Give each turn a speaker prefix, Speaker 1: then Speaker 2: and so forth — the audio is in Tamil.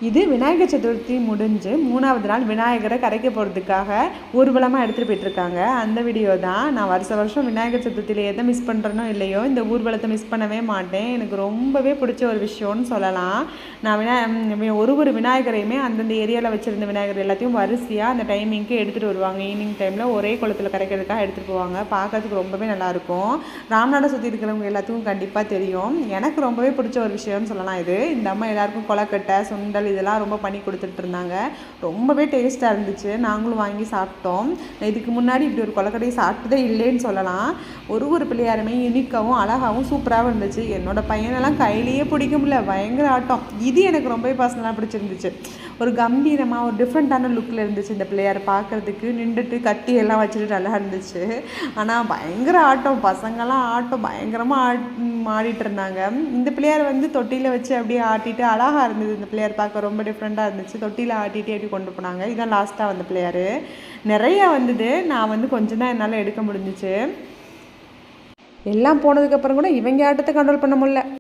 Speaker 1: இது விநாயகர் சதுர்த்தி முடிஞ்சு 3வது நாள் விநாயகரை கரைக்க போகிறதுக்காக ஊர்வலமாக எடுத்துகிட்டு போயிட்டுருக்காங்க. அந்த வீடியோ தான். நான் வருஷம் விநாயகர் சதுர்த்தியில் எதை மிஸ் பண்ணுறனோ இல்லையோ, இந்த ஊர்வலத்தை மிஸ் பண்ணவே மாட்டேன். எனக்கு ரொம்பவே பிடிச்ச ஒரு விஷயம்னு சொல்லலாம். நான் ஒரு விநாயகரையுமே அந்தந்த ஏரியாவில் வச்சுருந்த விநாயகர் எல்லாத்தையும் வரிசையாக அந்த டைமிங்க்கு எடுத்துகிட்டு வருவாங்க. ஈவினிங் டைமில் ஒரே குளத்தில் கரைக்கிறதுக்காக எடுத்துகிட்டு போவாங்க. பார்க்கறதுக்கு ரொம்பவே நல்லாயிருக்கும். ராம்நாடை சுற்றி இருக்கிறவங்க எல்லாத்துக்கும் கண்டிப்பாக தெரியும். எனக்கு ரொம்பவே பிடிச்ச ஒரு விஷயம்னு சொல்லலாம் இது. இந்த அம்மா எல்லாருக்கும் கொலக்கட்டை, சுண்டல் இதெல்லாம் ரொம்ப பண்ணி கொடுத்துட்டு இருந்தாங்க. ரொம்பவே டேஸ்ட்டாக இருந்துச்சு. நாங்களும் வாங்கி சாப்பிட்டோம். இதுக்கு முன்னாடி இப்படி ஒரு கொலக்கட்டையை சாப்பிட்டதே இல்லைன்னு சொல்லலாம். ஒரு பிள்ளையாருமே யூனிக்காகவும் அழகாகவும் சூப்பராகவும் இருந்துச்சு. என்னோட பையனெல்லாம் கையிலேயே பிடிக்க முடியல, பயங்கர ஆட்டம். இது எனக்கு ரொம்பவே பர்சனலாக பிடிச்சிருந்துச்சு. ஒரு கம்பீரமாக ஒரு டிஃப்ரெண்ட்டான லுக்கில் இருந்துச்சு. இந்த பிள்ளையார் பார்க்குறதுக்கு நின்றுட்டு கத்தி எல்லாம் வச்சுட்டு நல்லா இருந்துச்சு. ஆனால் பயங்கர ஆட்டம், பசங்கள்லாம் ஆட்டம் பயங்கரமாக ஆடிட்டு இருந்தாங்க. இந்த பிள்ளையார் தொட்டியில் வச்சு அப்படியே ஆட்டிட்டு அழகாக இருந்தது. இந்த பிள்ளையார் பார்க்க ரொம்ப டிஃப்ரெண்ட்டாக இருந்துச்சு. தொட்டியில் ஆட்டிகிட்டே அப்படி கொண்டு போனாங்க. இதான் லாஸ்ட்டாக வந்த பிள்ளையார். நிறைய வந்தது. நான் கொஞ்சம் தான் என்னால் எடுக்க முடிஞ்சிச்சு. எல்லாம் போனதுக்கப்புறம் கூட இவங்க ஆட்டத்தை கண்ட்ரோல் பண்ண முடியல.